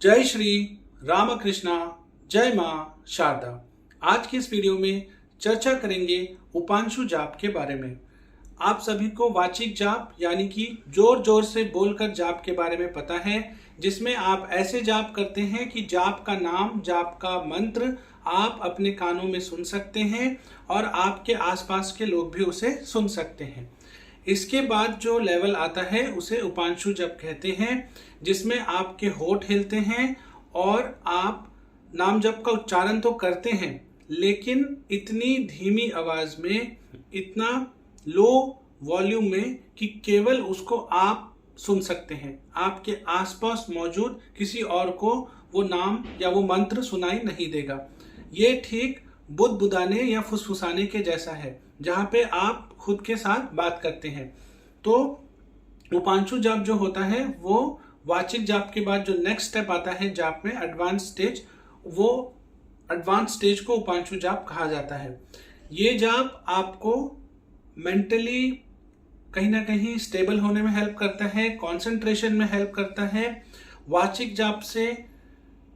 जय श्री रामकृष्णा, जय माँ शारदा। आज की इस वीडियो में चर्चा करेंगे उपांशु जाप के बारे में। आप सभी को वाचिक जाप यानी कि जोर जोर से बोलकर जाप के बारे में पता है, जिसमें आप ऐसे जाप करते हैं कि जाप का नाम, जाप का मंत्र आप अपने कानों में सुन सकते हैं और आपके आसपास के लोग भी उसे सुन सकते हैं। इसके बाद जो लेवल आता है उसे उपांशु जप कहते हैं, जिसमें आपके होठ हिलते हैं और आप नाम जप का उच्चारण तो करते हैं, लेकिन इतनी धीमी आवाज में, इतना लो वॉल्यूम में कि केवल उसको आप सुन सकते हैं। आपके आसपास मौजूद किसी और को वो नाम या वो मंत्र सुनाई नहीं देगा। ये ठीक बुदबुदाने या फुसफुसाने के जैसा है, जहाँ पे आप खुद के साथ बात करते हैं। तो उपांशु जाप जो होता है वो वाचिक जाप के बाद जो नेक्स्ट स्टेप आता है जाप में, एडवांस स्टेज, वो एडवांस स्टेज को उपांशु जाप कहा जाता है। ये जाप आपको मेंटली कहीं ना कहीं स्टेबल होने में हेल्प करता है, कंसंट्रेशन में हेल्प करता है। वाचिक जाप से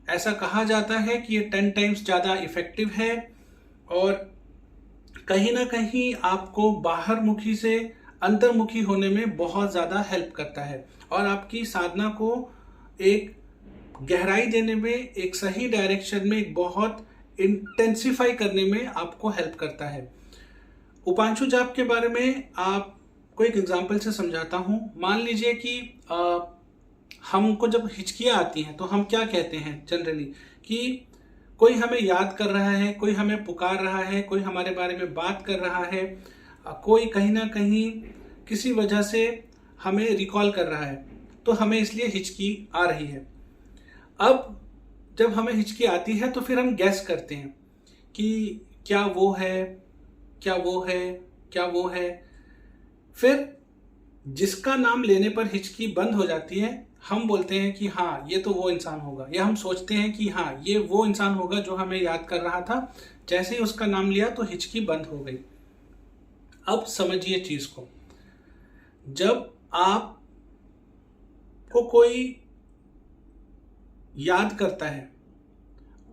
ऐसा कहा जाता है कि ये 10 टाइम्स ज़्यादा इफेक्टिव है और कहीं ना कहीं आपको बाहर मुखी से अंतर्मुखी होने में बहुत ज़्यादा हेल्प करता है और आपकी साधना को एक गहराई देने में, एक सही डायरेक्शन में, एक बहुत इंटेंसिफाई करने में आपको हेल्प करता है। उपांशु जाप के बारे में आपको एक एग्जांपल से समझाता हूँ। मान लीजिए कि हमको जब हिचकियाँ आती हैं तो हम क्या कहते हैं जनरली, कि कोई हमें याद कर रहा है, कोई हमें पुकार रहा है, कोई हमारे बारे में बात कर रहा है, कोई कहीं ना कहीं किसी वजह से हमें रिकॉल कर रहा है, तो हमें इसलिए हिचकी आ रही है। अब जब हमें हिचकी आती है तो फिर हम गैस करते हैं कि क्या वो है, क्या वो है, क्या वो है। फिर जिसका नाम लेने पर हिचकी बंद हो जाती है, हम बोलते हैं कि हाँ ये तो वो इंसान होगा, या हम सोचते हैं कि हाँ ये वो इंसान होगा जो हमें याद कर रहा था। जैसे ही उसका नाम लिया तो हिचकी बंद हो गई। अब समझिए चीज को, जब आपको कोई याद करता है,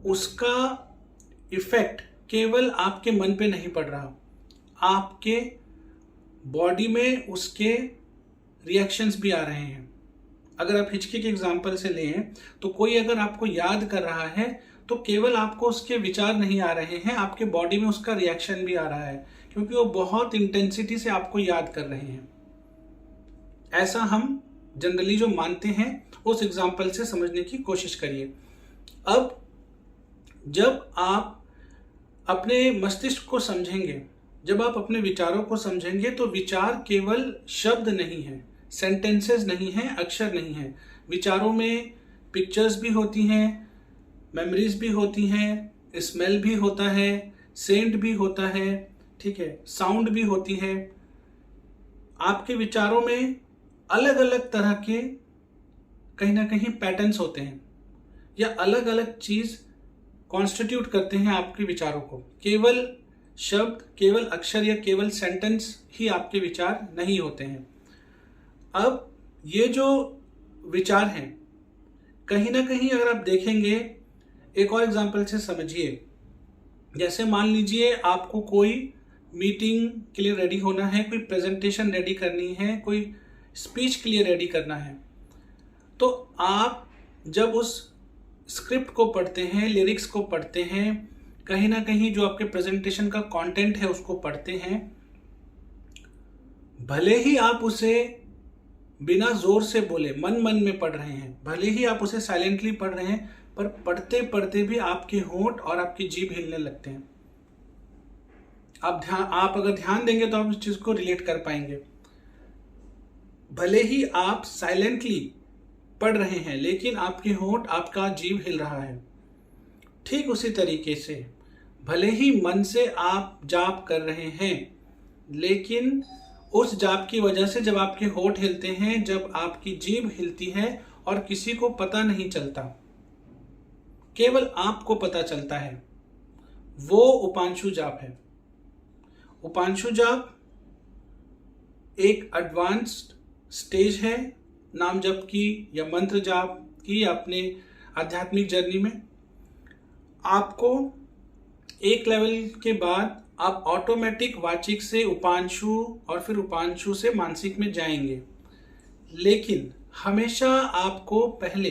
उसका इफेक्ट केवल आपके मन पे नहीं पड़ रहा, आपके बॉडी में उसके रिएक्शंस भी आ रहे हैं। अगर आप हिचकी के एग्जाम्पल से लें तो कोई अगर आपको याद कर रहा है तो केवल आपको उसके विचार नहीं आ रहे हैं, आपके बॉडी में उसका रिएक्शन भी आ रहा है, क्योंकि वो बहुत इंटेंसिटी से आपको याद कर रहे हैं। ऐसा हम जनरली जो मानते हैं, उस एग्जाम्पल से समझने की कोशिश करिए। अब जब आप अपने मस्तिष्क को समझेंगे, जब आप अपने विचारों को समझेंगे, तो विचार केवल शब्द नहीं है, सेंटेंसेस नहीं है, अक्षर नहीं है। विचारों में पिक्चर्स भी होती हैं, मेमोरीज भी होती हैं, स्मेल भी होता है, सेंट भी होता है, ठीक है, साउंड भी होती है। आपके विचारों में अलग अलग तरह के कहीं ना कहीं पैटर्न्स होते हैं, या अलग अलग चीज कॉन्स्टिट्यूट करते हैं आपके विचारों को। केवल शब्द, केवल अक्षर या केवल सेंटेंस ही आपके विचार नहीं होते हैं। अब ये जो विचार हैं, कहीं ना कहीं अगर आप देखेंगे, एक और एग्जांपल से समझिए। जैसे मान लीजिए आपको कोई मीटिंग के लिए रेडी होना है, कोई प्रेजेंटेशन रेडी करनी है, कोई स्पीच के लिए रेडी करना है, तो आप जब उस स्क्रिप्ट को पढ़ते हैं, लिरिक्स को पढ़ते हैं, कहीं ना कहीं जो आपके प्रेजेंटेशन का कंटेंट है उसको पढ़ते हैं, भले ही आप उसे बिना जोर से बोले मन मन में पढ़ रहे हैं, भले ही आप उसे साइलेंटली पढ़ रहे हैं, पर पढ़ते पढ़ते भी आपके होंठ और आपकी जीभ हिलने लगते हैं। आप अगर ध्यान देंगे तो आप इस चीज को रिलेट कर पाएंगे। भले ही आप साइलेंटली पढ़ रहे हैं, लेकिन आपके होंठ, आपका जीभ हिल रहा है। ठीक उसी तरीके से भले ही मन से आप जाप कर रहे हैं, लेकिन उस जाप की वजह से जब आपके होठ हिलते हैं, जब आपकी जीभ हिलती है और किसी को पता नहीं चलता, केवल आपको पता चलता है, वो उपांशु जाप है। उपांशु जाप एक एडवांस्ड स्टेज है नाम जप की, या मंत्र जाप की, या अपने आध्यात्मिक जर्नी में। आपको एक लेवल के बाद आप ऑटोमेटिक वाचिक से उपांशु और फिर उपांशु से मानसिक में जाएंगे, लेकिन हमेशा आपको पहले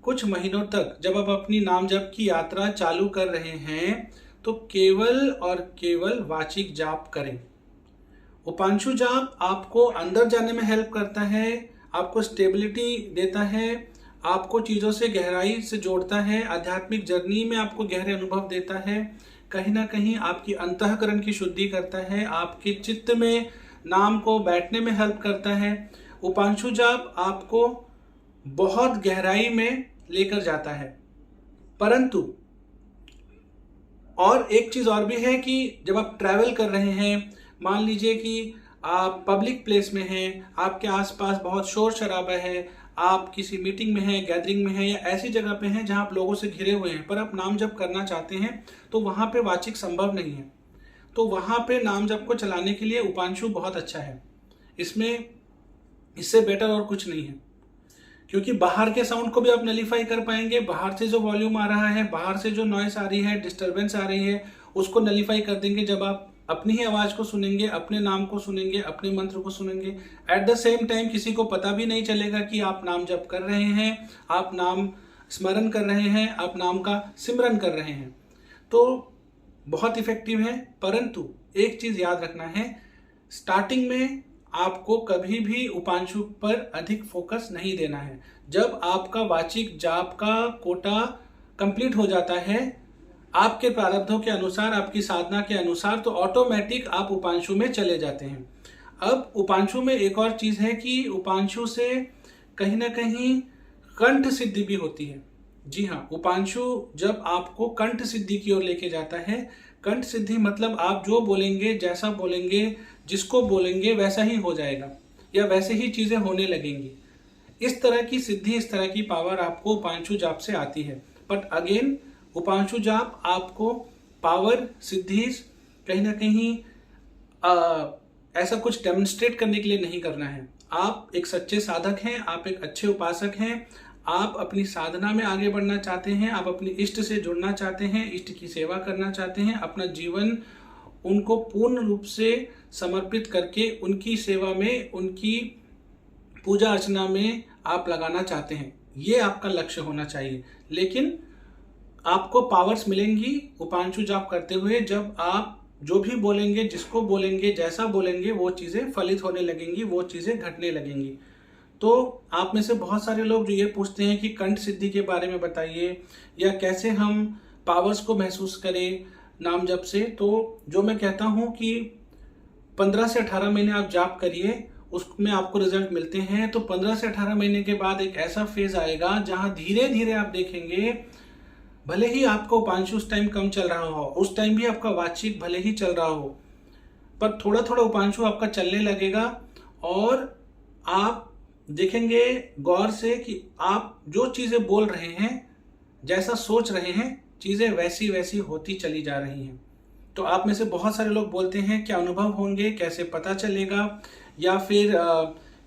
कुछ महीनों तक जब आप अपनी नाम जप की यात्रा चालू कर रहे हैं तो केवल और केवल वाचिक जाप करें। उपांशु जाप आपको अंदर जाने में हेल्प करता है, आपको स्टेबिलिटी देता है, आपको चीज़ों से गहराई से जोड़ता है, आध्यात्मिक जर्नी में आपको गहरे अनुभव देता है, कहीं ना कहीं आपकी अंतःकरण की शुद्धि करता है, आपके चित्त में नाम को बैठने में हेल्प करता है। उपांशु जाप आपको बहुत गहराई में लेकर जाता है। परंतु और एक चीज़ और भी है कि जब आप ट्रैवल कर रहे हैं, मान लीजिए कि आप पब्लिक प्लेस में हैं, आपके आसपास बहुत शोर शराबा है, आप किसी मीटिंग में हैं, गैदरिंग में हैं या ऐसी जगह पे हैं जहां आप लोगों से घिरे हुए हैं, पर आप नाम जप करना चाहते हैं तो वहां पे वाचिक संभव नहीं है, तो वहां पे नाम जप को चलाने के लिए उपांशु बहुत अच्छा है। इसमें इससे बेटर और कुछ नहीं है, क्योंकि बाहर के साउंड को भी आप नलीफाई कर पाएंगे। बाहर से जो वॉल्यूम आ रहा है, बाहर से जो नॉइस आ रही है, डिस्टर्बेंस आ रही है, उसको नलीफाई कर देंगे जब आप अपनी ही आवाज को सुनेंगे, अपने नाम को सुनेंगे, अपने मंत्र को सुनेंगे। एट द सेम टाइम किसी को पता भी नहीं चलेगा कि आप नाम जप कर रहे हैं, आप नाम स्मरण कर रहे हैं, आप नाम का सिमरन कर रहे हैं। तो बहुत इफेक्टिव है। परंतु एक चीज याद रखना है, स्टार्टिंग में आपको कभी भी उपांशु पर अधिक फोकस नहीं देना है। जब आपका वाचिक जाप का कोटा कंप्लीट हो जाता है आपके प्रारब्धों के अनुसार, आपकी साधना के अनुसार, तो ऑटोमेटिक आप उपांशु में चले जाते हैं। अब उपांशु में एक और चीज है कि उपांशु से कहीं ना कहीं कंठ सिद्धि भी होती है। जी हाँ, उपांशु जब आपको कंठ सिद्धि की ओर लेके जाता है, कंठ सिद्धि मतलब आप जो बोलेंगे, जैसा बोलेंगे, जिसको बोलेंगे वैसा ही हो जाएगा या वैसे ही चीजें होने लगेंगी। इस तरह की सिद्धि, इस तरह की पावर आपको उपांशु जाप से आती है। बट अगेन, उपांशु जाप आपको पावर, सिद्धि कहीं ना कहीं ऐसा कुछ डेमोन्स्ट्रेट करने के लिए नहीं करना है। आप एक सच्चे साधक हैं, आप एक अच्छे उपासक हैं, आप अपनी साधना में आगे बढ़ना चाहते हैं, आप अपनी इष्ट से जुड़ना चाहते हैं, इष्ट की सेवा करना चाहते हैं, अपना जीवन उनको पूर्ण रूप से समर्पित करके उनकी सेवा में, उनकी पूजा अर्चना में आप लगाना चाहते हैं। ये आपका लक्ष्य होना चाहिए। लेकिन आपको पावर्स मिलेंगी उपांशु जाप करते हुए जब आप जो भी बोलेंगे, जिसको बोलेंगे, जैसा बोलेंगे, वो चीजें फलित होने लगेंगी, वो चीजें घटने लगेंगी। तो आप में से बहुत सारे लोग जो ये पूछते हैं कि कंठ सिद्धि के बारे में बताइए या कैसे हम पावर्स को महसूस करें नाम जप से, तो जो मैं कहता हूं कि 15 से 18 महीने आप जाप करिए, उसमें आपको रिजल्ट मिलते हैं। तो 15 से 18 महीने के बाद एक ऐसा फेज आएगा जहां धीरे धीरे आप देखेंगे, भले ही आपका उपांशु उस टाइम कम चल रहा हो, उस टाइम भी आपका वाचिक भले ही चल रहा हो, पर थोड़ा थोड़ा उपांशु आपका चलने लगेगा और आप देखेंगे गौर से कि आप जो चीजें बोल रहे हैं, जैसा सोच रहे हैं, चीजें वैसी वैसी होती चली जा रही हैं। तो आप में से बहुत सारे लोग बोलते हैं क्या अनुभव होंगे, कैसे पता चलेगा, या फिर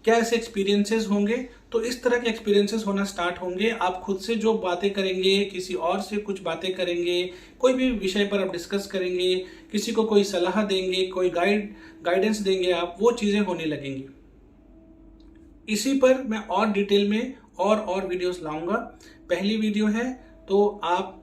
क्या ऐसे एक्सपीरियंसेस होंगे। तो इस तरह के एक्सपीरियंसेस होना स्टार्ट होंगे। आप खुद से जो बातें करेंगे, किसी और से कुछ बातें करेंगे, कोई भी विषय पर आप डिस्कस करेंगे, किसी को कोई सलाह देंगे, कोई गाइडेंस देंगे, आप वो चीजें होने लगेंगी। इसी पर मैं और डिटेल में और वीडियोस लाऊंगा। पहली वीडियो है तो आप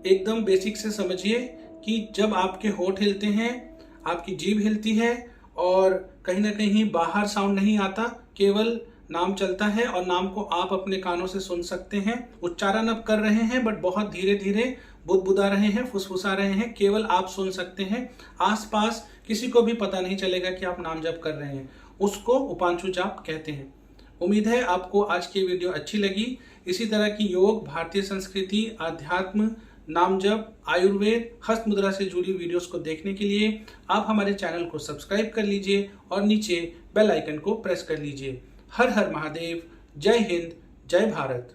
एकदम बेसिक से समझिए कि जब आपके होंठ हिलते हैं, आपकी जीभ हिलती है और कहीं ना कहीं बाहर साउंड नहीं आता, केवल नाम चलता है और नाम को आप अपने कानों से सुन सकते हैं। उच्चारण अब कर रहे हैं बट बहुत धीरे धीरे बुदबुदा रहे हैं, फुसफुसा रहे हैं, केवल आप सुन सकते हैं। आसपास किसी को भी पता नहीं चलेगा कि आप नाम जप कर रहे हैं। उसको उपांशु जाप कहते हैं। उम्मीद है आपको आज की वीडियो अच्छी लगी। इसी तरह की योग, भारतीय संस्कृति, अध्यात्म, नाम जप, आयुर्वेद, हस्त मुद्रा से जुड़ी वीडियोस को देखने के लिए आप हमारे चैनल को सब्सक्राइब कर लीजिए और नीचे बेल आइकन को प्रेस कर लीजिए। हर हर महादेव। जय हिंद, जय भारत।